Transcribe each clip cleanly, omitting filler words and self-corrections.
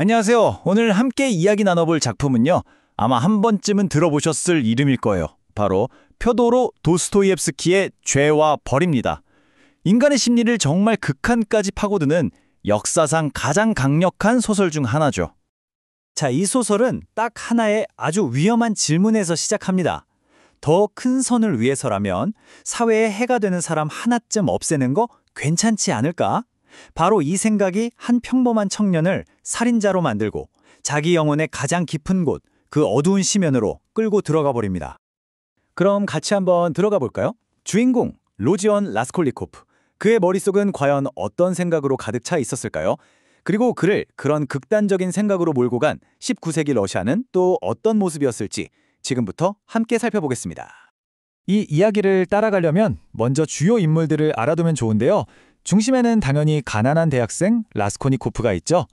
안녕하세요. 오늘 함께 이야기 나눠볼 작품은요. 아마 한 번쯤은 들어보셨을 이름일 거예요. 바로 표도로 도스토옙스키의 죄와 벌입니다. 인간의 심리를 정말 극한까지 파고드는 역사상 가장 강력한 소설 중 하나죠. 자, 이 소설은 딱 하나의 아주 위험한 질문에서 시작합니다. 더 큰 선을 위해서라면 사회에 해가 되는 사람 하나쯤 없애는 거 괜찮지 않을까? 바로 이 생각이 한 평범한 청년을 살인자로 만들고 자기 영혼의 가장 깊은 곳, 그 어두운 심연으로 끌고 들어가 버립니다. 그럼 같이 한번 들어가 볼까요? 주인공 로지언 라스콜니코프. 그의 머릿속은 과연 어떤 생각으로 가득 차 있었을까요? 그리고 그를 그런 극단적인 생각으로 몰고 간 19세기 러시아는 또 어떤 모습이었을지 지금부터 함께 살펴보겠습니다. 이 이야기를 따라가려면 먼저 주요 인물들을 알아두면 좋은데요. 중심에는 당연히 가난한 대학생 라스콜니코프가 있죠.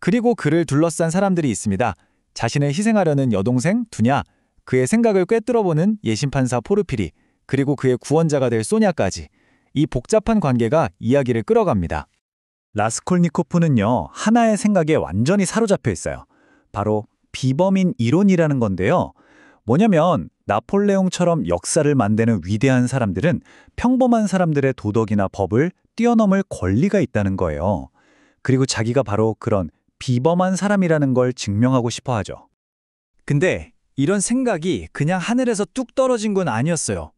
그리고 그를 둘러싼 사람들이 있습니다. 자신을 희생하려는 여동생 두냐, 그의 생각을 꿰뚫어보는 예심판사 포르피리, 그리고 그의 구원자가 될 소냐까지. 이 복잡한 관계가 이야기를 끌어갑니다. 라스콜니코프는요, 하나의 생각에 완전히 사로잡혀 있어요. 바로 비범인 이론이라는 건데요. 뭐냐면 나폴레옹처럼 역사를 만드는 위대한 사람들은 평범한 사람들의 도덕이나 법을 뛰어넘을 권리가 있다는 거예요. 그리고 자기가 바로 그런 비범한 사람이라는 걸 증명하고 싶어 하죠. 근데 이런 생각이 그냥 하늘에서 뚝 떨어진 건 아니었어요.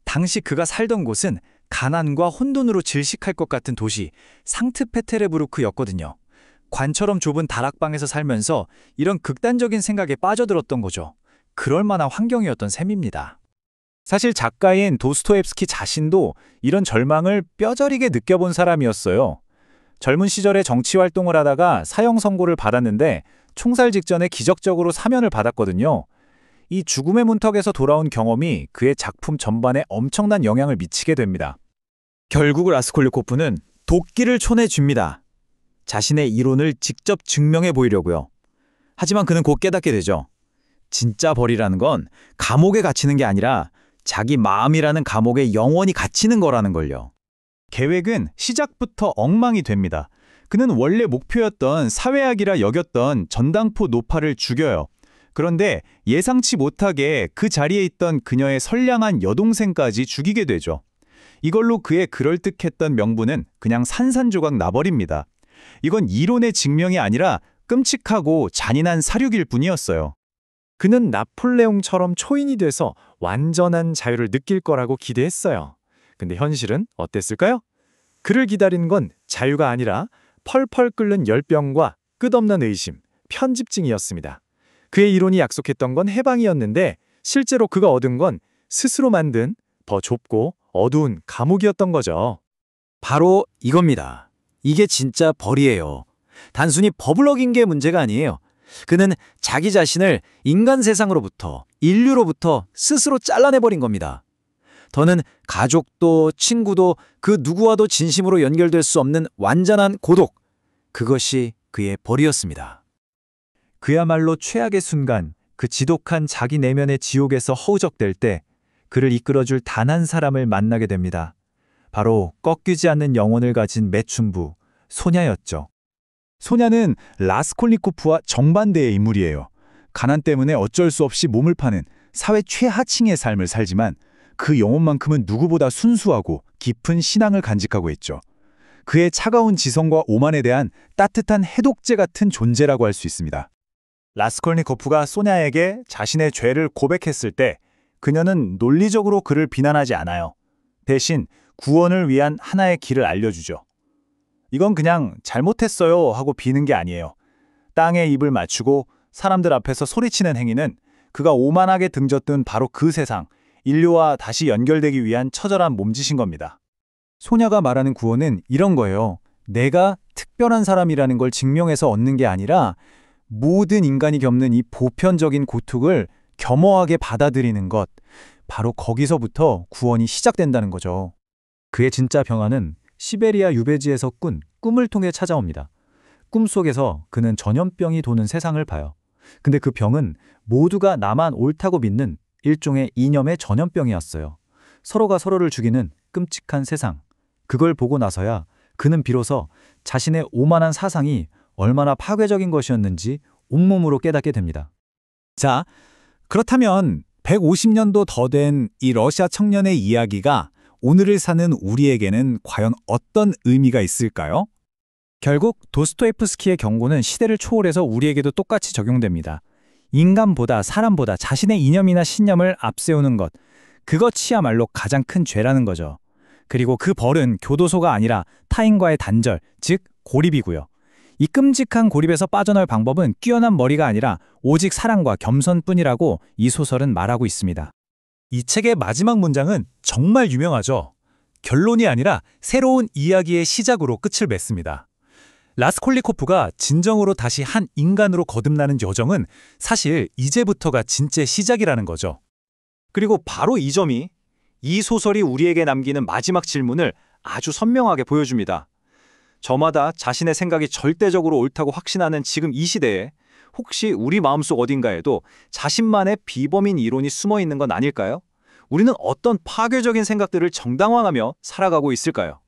당시 그가 살던 곳은 가난과 혼돈으로 질식할 것 같은 도시 상트페테르부르크였거든요. 관처럼 좁은 다락방에서 살면서 이런 극단적인 생각에 빠져들었던 거죠. 그럴 만한 환경이었던 셈입니다. 사실 작가인 도스토옙스키 자신도 이런 절망을 뼈저리게 느껴본 사람이었어요. 젊은 시절에 정치 활동을 하다가 사형 선고를 받았는데 총살 직전에 기적적으로 사면을 받았거든요. 이 죽음의 문턱에서 돌아온 경험이 그의 작품 전반에 엄청난 영향을 미치게 됩니다. 결국 라스콜니코프는 도끼를 촌해줍니다. 자신의 이론을 직접 증명해 보이려고요. 하지만 그는 곧 깨닫게 되죠. 진짜 벌이라는 건 감옥에 갇히는 게 아니라 자기 마음이라는 감옥에 영원히 갇히는 거라는 걸요. 계획은 시작부터 엉망이 됩니다. 그는 원래 목표였던 사회학이라 여겼던 전당포 노파를 죽여요. 그런데 예상치 못하게 그 자리에 있던 그녀의 선량한 여동생까지 죽이게 되죠. 이걸로 그의 그럴듯했던 명분은 그냥 산산조각 나버립니다. 이건 이론의 증명이 아니라 끔찍하고 잔인한 사륙일 뿐이었어요. 그는 나폴레옹처럼 초인이 돼서 완전한 자유를 느낄 거라고 기대했어요. 근데 현실은 어땠을까요? 그를 기다린 건 자유가 아니라 펄펄 끓는 열병과 끝없는 의심, 편집증이었습니다. 그의 이론이 약속했던 건 해방이었는데 실제로 그가 얻은 건 스스로 만든 더 좁고 어두운 감옥이었던 거죠. 바로 이겁니다. 이게 진짜 벌이에요. 단순히 법을 어긴 게 문제가 아니에요. 그는 자기 자신을 인간 세상으로부터, 인류로부터 스스로 잘라내버린 겁니다. 더는 가족도 친구도 그 누구와도 진심으로 연결될 수 없는 완전한 고독. 그것이 그의 벌이었습니다. 그야말로 최악의 순간, 그 지독한 자기 내면의 지옥에서 허우적댈 때 그를 이끌어줄 단 한 사람을 만나게 됩니다. 바로 꺾이지 않는 영혼을 가진 매춘부, 소냐였죠. 소냐는 라스콜니코프와 정반대의 인물이에요. 가난 때문에 어쩔 수 없이 몸을 파는 사회 최하층의 삶을 살지만 그 영혼만큼은 누구보다 순수하고 깊은 신앙을 간직하고 있죠. 그의 차가운 지성과 오만에 대한 따뜻한 해독제 같은 존재라고 할 수 있습니다. 라스콜니코프가 소냐에게 자신의 죄를 고백했을 때 그녀는 논리적으로 그를 비난하지 않아요. 대신 구원을 위한 하나의 길을 알려주죠. 이건 그냥 잘못했어요 하고 비는 게 아니에요. 땅에 입을 맞추고 사람들 앞에서 소리치는 행위는 그가 오만하게 등졌던 바로 그 세상, 인류와 다시 연결되기 위한 처절한 몸짓인 겁니다. 소녀가 말하는 구원은 이런 거예요. 내가 특별한 사람이라는 걸 증명해서 얻는 게 아니라 모든 인간이 겪는 이 보편적인 고통을 겸허하게 받아들이는 것. 바로 거기서부터 구원이 시작된다는 거죠. 그의 진짜 병화는 시베리아 유배지에서 꾼 꿈을 통해 찾아옵니다. 꿈속에서 그는 전염병이 도는 세상을 봐요. 근데 그 병은 모두가 나만 옳다고 믿는 일종의 이념의 전염병이었어요. 서로가 서로를 죽이는 끔찍한 세상. 그걸 보고 나서야 그는 비로소 자신의 오만한 사상이 얼마나 파괴적인 것이었는지 온몸으로 깨닫게 됩니다. 자, 그렇다면 150년도 더 된 이 러시아 청년의 이야기가 오늘을 사는 우리에게는 과연 어떤 의미가 있을까요? 결국 도스토옙스키의 경고는 시대를 초월해서 우리에게도 똑같이 적용됩니다. 인간보다 사람보다 자신의 이념이나 신념을 앞세우는 것, 그것이야말로 가장 큰 죄라는 거죠. 그리고 그 벌은 교도소가 아니라 타인과의 단절, 즉 고립이고요. 이 끔찍한 고립에서 빠져나올 방법은 뛰어난 머리가 아니라 오직 사랑과 겸손뿐이라고 이 소설은 말하고 있습니다. 이 책의 마지막 문장은 정말 유명하죠. 결론이 아니라 새로운 이야기의 시작으로 끝을 맺습니다. 라스콜리코프가 진정으로 다시 한 인간으로 거듭나는 여정은 사실 이제부터가 진짜 시작이라는 거죠. 그리고 바로 이 점이 이 소설이 우리에게 남기는 마지막 질문을 아주 선명하게 보여줍니다. 저마다 자신의 생각이 절대적으로 옳다고 확신하는 지금 이 시대에 혹시 우리 마음속 어딘가에도 자신만의 비범인 이론이 숨어 있는 건 아닐까요? 우리는 어떤 파괴적인 생각들을 정당화하며 살아가고 있을까요?